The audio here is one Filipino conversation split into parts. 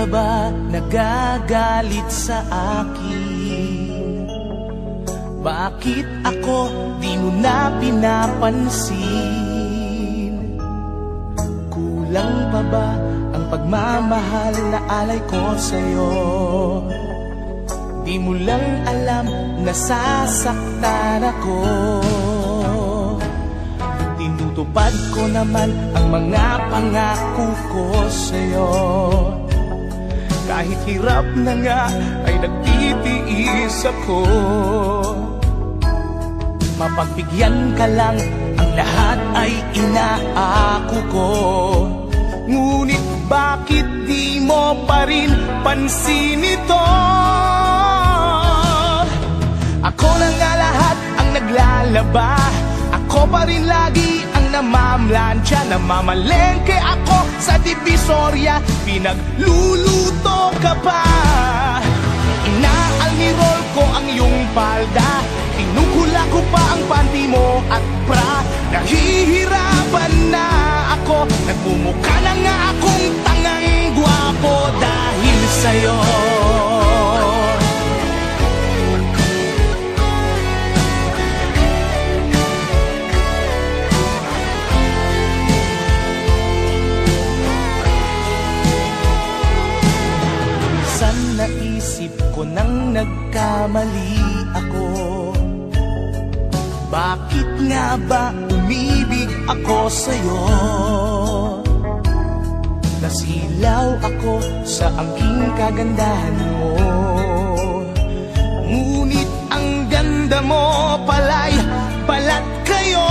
ka ba nagagalit sa akin? Bakit ako di mo na pinapansin? Kulang pa ba ang pagmamahal na alay ko sa'yo? Di mo lang alam na sasaktan ako. Tinutupad ko naman ang mga pangako ko sa'yo. Kahit hirap na nga ay nagtitiis ako. Mapagbigyan ka lang, ang lahat ay inaako ko. Ngunit bakit di mo pa rin pansin ito? Ako na nga lahat ang naglalaba. Ako pa rin lagi ang namamlansya. Namamalengke ako sa Divisoria. Pinagluluto ka pa. Inaalmirol ko ang iyong palda. Tinukula ko pa ang panty mo at bra. Nahihirapan na ako. Nagmumukha na nga akong tangang gwapo dahil sa'yo. Naisip ko nang nagkamali ako. Bakit nga ba umibig ako sa'yo? Nasilaw ako sa angking kagandahan mo. Ngunit ang ganda mo pala'y balat kayo.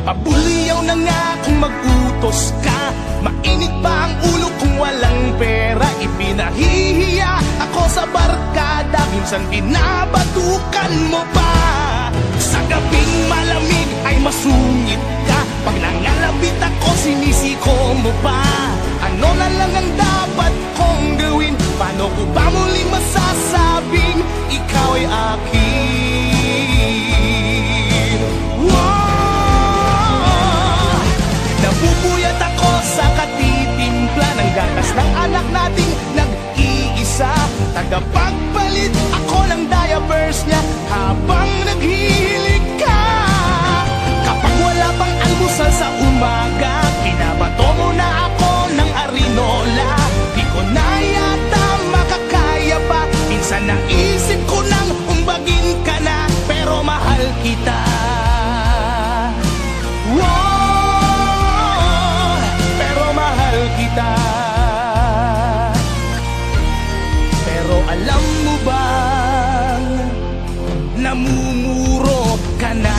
Pabuliyaw na nga kung mag-utos ka. Mainit pa ang ulo kung walang pera. Ipinahihiya ako sa barkada. Minsan binabatukan mo pa. Sa gabing malamig ay masungit ka. Pag nangalabit ako sinisiko mo pa. Ano na lang ang dapat kong gawin? Paano ko ba muling masasabing ikaw ay akin? Wow! Nabubuyat ako sa katitimpla ng gatas ng anak nating nag-iisa. Tagapagpalit ako ng diapers niya habang naghihilig ka. Kapag wala pang almusal sa umaga, pinabato mo na ako ng arinola. Di ko na yata makakaya pa. Minsan naisip ko nang umbagin ka na, pero mahal kita. Wow! Pero mahal kita. Pero alam mo bang namumuro ka na?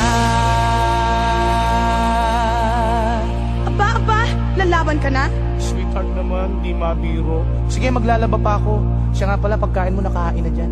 Aba, lalaban ka na? Sweetheart naman, di mabiro. Sige, maglalaba pa ako. Siya nga pala, pagkain mo nakahain na dyan.